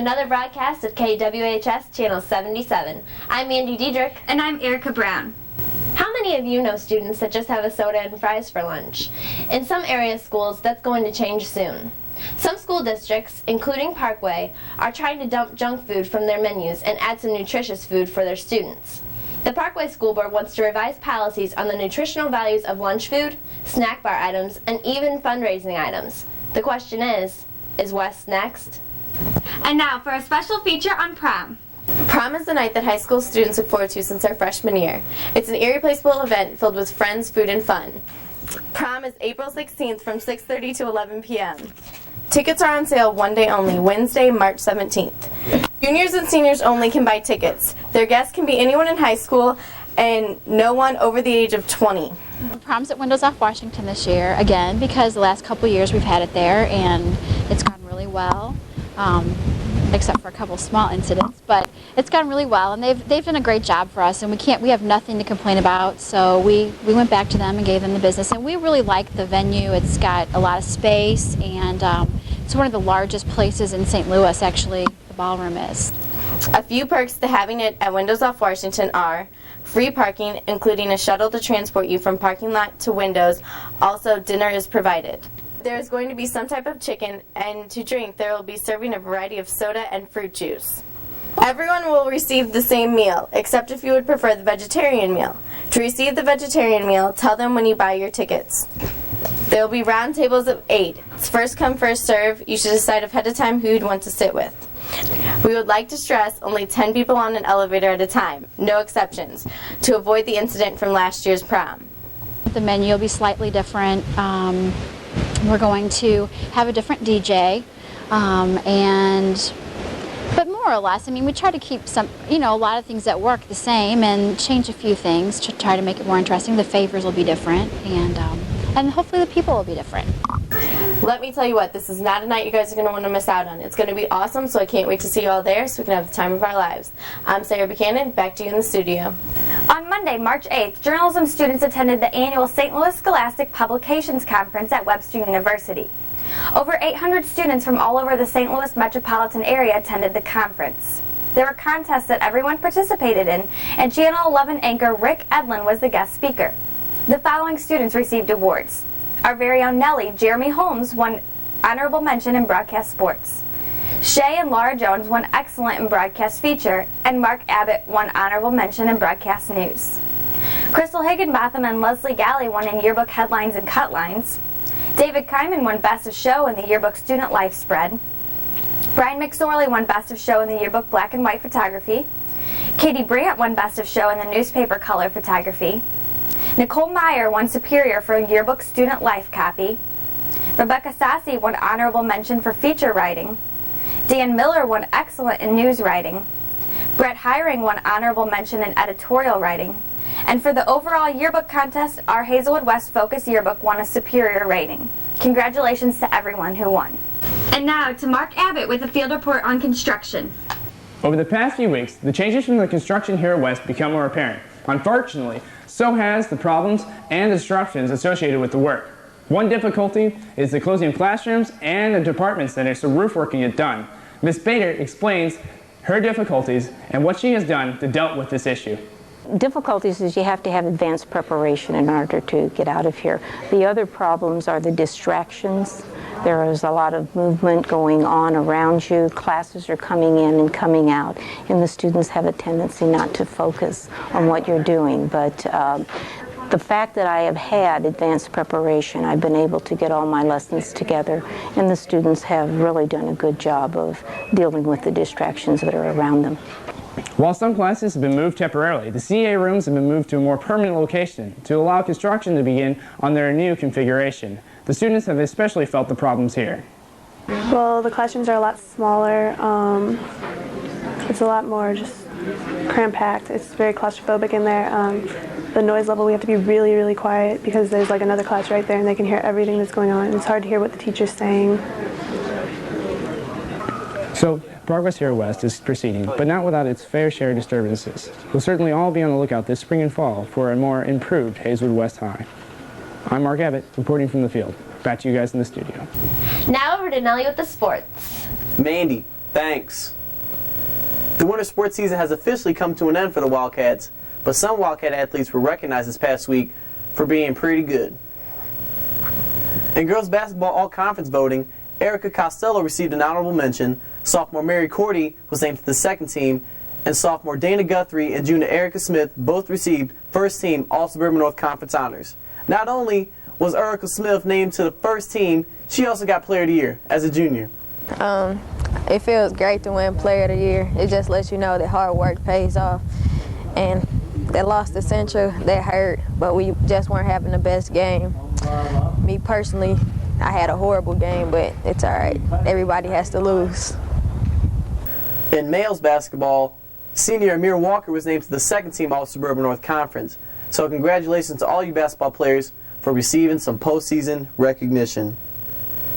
another broadcast of WHS Channel 77. I'm Mandy Diedrich. And I'm Erica Brown. How many of you know students that just have a soda and fries for lunch? In some area schools, that's going to change soon. Some school districts, including Parkway, are trying to dump junk food from their menus and add some nutritious food for their students. The Parkway School Board wants to revise policies on the nutritional values of lunch food, snack bar items, and even fundraising items. The question is West next? And now for a special feature on prom. Prom is the night that high school students look forward to since their freshman year. It's an irreplaceable event filled with friends, food, and fun. Prom is April 16th from 6:30 to 11 p.m. Tickets are on sale one day only, Wednesday, March 17th. Juniors and seniors only can buy tickets. Their guests can be anyone in high school and no one over the age of 20. Prom's at Windows Off Washington this year, again, because the last couple years we've had it there and it's gone really well, except for a couple small incidents, but it's gone really well and they've done a great job for us, and we have nothing to complain about, so we went back to them and gave them the business, and we really like the venue. It's got a lot of space, and it's one of the largest places in St. Louis, actually, the ballroom is. A few perks to having it at Windows Off Washington are free parking, including a shuttle to transport you from parking lot to windows. Also, dinner is provided. There is going to be some type of chicken, and to drink there will be serving a variety of soda and fruit juice. Everyone will receive the same meal, except if you would prefer the vegetarian meal. To receive the vegetarian meal, tell them when you buy your tickets. There will be round tables of 8. It's first come, first serve. You should decide ahead of time who you'd want to sit with. We would like to stress only 10 people on an elevator at a time, no exceptions, to avoid the incident from last year's prom. The menu will be slightly different. We're going to have a different DJ, but more or less, I mean, we try to keep a lot of things that work the same and change a few things to try to make it more interesting. The favors will be different, and hopefully the people will be different. Let me tell you what, this is not a night you guys are going to want to miss out on. It's going to be awesome, so I can't wait to see you all there so we can have the time of our lives. I'm Sarah Buchanan, back to you in the studio. On Monday, March 8th, journalism students attended the annual St. Louis Scholastic Publications Conference at Webster University. Over 800 students from all over the St. Louis metropolitan area attended the conference. There were contests that everyone participated in, and Channel 11 anchor Rick Edlin was the guest speaker. The following students received awards. Our very own Nellie, Jeremy Holmes, won honorable mention in broadcast sports. Shay and Laura Jones won excellent in broadcast feature, and Mark Abbott won honorable mention in broadcast news. Crystal Higginbotham and Leslie Galley won in yearbook headlines and cutlines. David Kyman won best of show in the yearbook student life spread. Brian McSorley won best of show in the yearbook black and white photography. Katie Brandt won best of show in the newspaper color photography. Nicole Meyer won Superior for a yearbook student life copy. Rebecca Sassi won honorable mention for feature writing. Dan Miller won excellent in news writing. Brett Hiring won honorable mention in editorial writing. And for the overall yearbook contest, our Hazelwood West Focus yearbook won a superior rating. Congratulations to everyone who won. And now to Mark Abbott with a field report on construction. Over the past few weeks, the changes from the construction here at West become more apparent. Unfortunately, so has the problems and disruptions associated with the work. One difficulty is the closing of classrooms and the department centers so roof work can get done. Ms. Bader explains her difficulties and what she has done to deal with this issue. Difficulties is you have to have advanced preparation in order to get out of here. The other problems are the distractions. There is a lot of movement going on around you. Classes are coming in and coming out, and the students have a tendency not to focus on what you're doing. But the fact that I have had advanced preparation, I've been able to get all my lessons together, and the students have really done a good job of dealing with the distractions that are around them. While some classes have been moved temporarily, the CA rooms have been moved to a more permanent location to allow construction to begin on their new configuration. The students have especially felt the problems here. Well, the classrooms are a lot smaller. It's a lot more just cram-packed. It's very claustrophobic in there. The noise level, we have to be really, really quiet because there's like another class right there and they can hear everything that's going on. It's hard to hear what the teacher's saying. So, progress here at West is proceeding, but not without its fair share of disturbances. We'll certainly all be on the lookout this spring and fall for a more improved Hazelwood West High. I'm Mark Abbott, reporting from the field. Back to you guys in the studio. Now over to Nellie with the sports. Mandy, thanks. The winter sports season has officially come to an end for the Wildcats, but some Wildcat athletes were recognized this past week for being pretty good. In girls basketball all-conference voting, Erica Costello received an honorable mention, sophomore Mary Cordy was named to the second team, and sophomore Dana Guthrie and junior Erica Smith both received first team All-Suburban North Conference honors. Not only was Erica Smith named to the first team, she also got Player of the Year as a junior. It feels great to win Player of the Year. It just lets you know that hard work pays off. And that loss to Central, that hurt, but we just weren't having the best game. Me personally, I had a horrible game, but it's all right. Everybody has to lose. In males basketball, senior Amir Walker was named to the second team All-Suburban North Conference. So congratulations to all you basketball players for receiving some postseason recognition.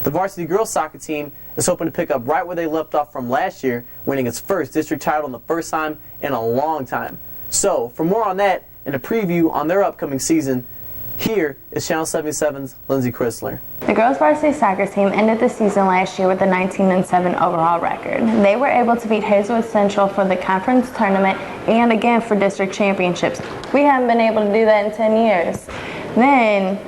The varsity girls soccer team is hoping to pick up right where they left off from last year, winning its first district title in the first time in a long time. So, for more on that and a preview on their upcoming season, here is Channel 77's Lindsay Chrysler. The girls varsity soccer team ended the season last year with a 19-7 overall record. They were able to beat Hazelwood Central for the conference tournament and again for district championships. We haven't been able to do that in 10 years. Then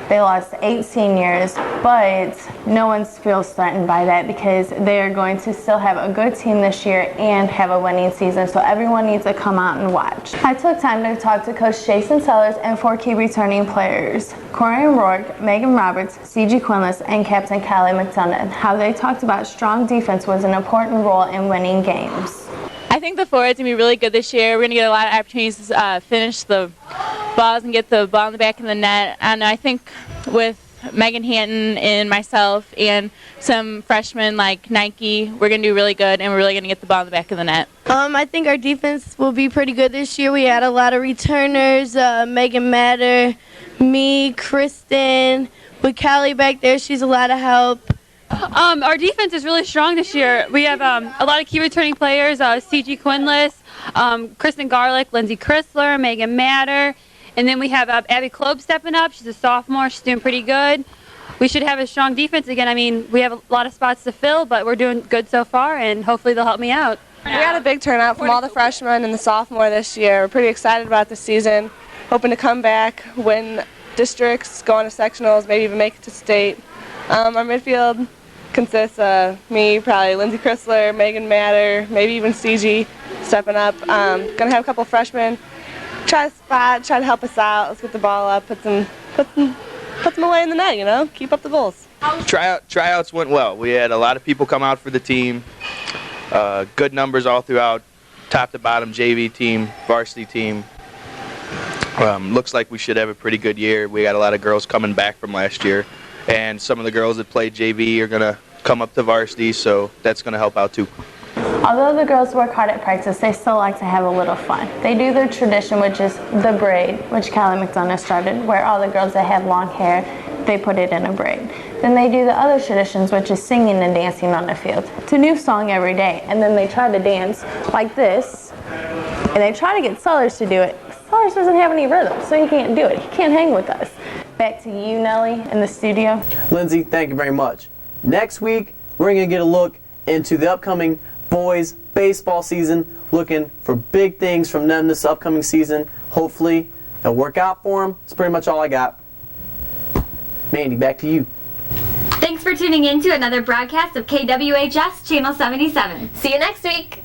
they lost 8 seniors, but no one feels threatened by that because they are going to still have a good team this year and have a winning season, so everyone needs to come out and watch. I took time to talk to Coach Jason Sellers and 4 key returning players, Corey Rourke, Megan Roberts, CG Quinless, and Captain Callie McDonough, how they talked about strong defense was an important role in winning games. I think the forwards are going to be really good this year. We're going to get a lot of opportunities to finish the balls and get the ball in the back of the net. And I think with Megan Hanton and myself and some freshmen like Nike, we're going to do really good, and we're really going to get the ball in the back of the net. I think our defense will be pretty good this year. We had a lot of returners, Megan Matter, me, Kristen, with Callie back there, she's a lot of help. Our defense is really strong this year. We have a lot of key returning players, CG Quinless, Kristen Garlick, Lindsay Chrysler, Megan Matter, and then we have Abby Kloeb stepping up. She's a sophomore. She's doing pretty good. We should have a strong defense again. I mean, we have a lot of spots to fill, but we're doing good so far, and hopefully they'll help me out. We got a big turnout from all the freshmen and the sophomore this year. We're pretty excited about the season, hoping to come back, win districts, go on to sectionals, maybe even make it to state. Our midfield consists of me, probably Lindsay Chrysler, Megan Matter, maybe even CG stepping up. Gonna have a couple freshmen try to spot, try to help us out. Let's get the ball up, put them away in the net, you know, keep up the goals. Tryouts went well. We had a lot of people come out for the team. Good numbers all throughout, top to bottom, JV team, varsity team. Looks like we should have a pretty good year. We got a lot of girls coming back from last year, and some of the girls that played JV are going to come up to varsity, so that's going to help out too. Although the girls work hard at practice, they still like to have a little fun. They do their tradition, which is the braid, which Callie McDonough started, where all the girls that have long hair, they put it in a braid. Then they do the other traditions, which is singing and dancing on the field. It's a new song every day, and then they try to dance like this, and they try to get Sellers to do it. Sellers doesn't have any rhythm, so he can't do it. He can't hang with us. Back to you, Nellie, in the studio. Lindsay, thank you very much. Next week, we're going to get a look into the upcoming boys baseball season, looking for big things from them this upcoming season. Hopefully, it'll work out for them. That's pretty much all I got. Mandy, back to you. Thanks for tuning in to another broadcast of KWHS Channel 77. See you next week.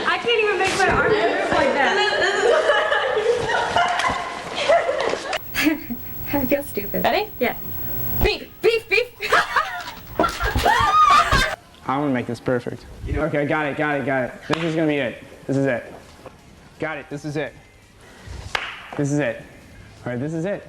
I can't even make my arms move like that. I feel stupid. Ready? Yeah. Beef, beef, beef. I want to make this perfect. Okay, got it. This is going to be it. This is it. Got it, this is it. This is it. All right, this is it.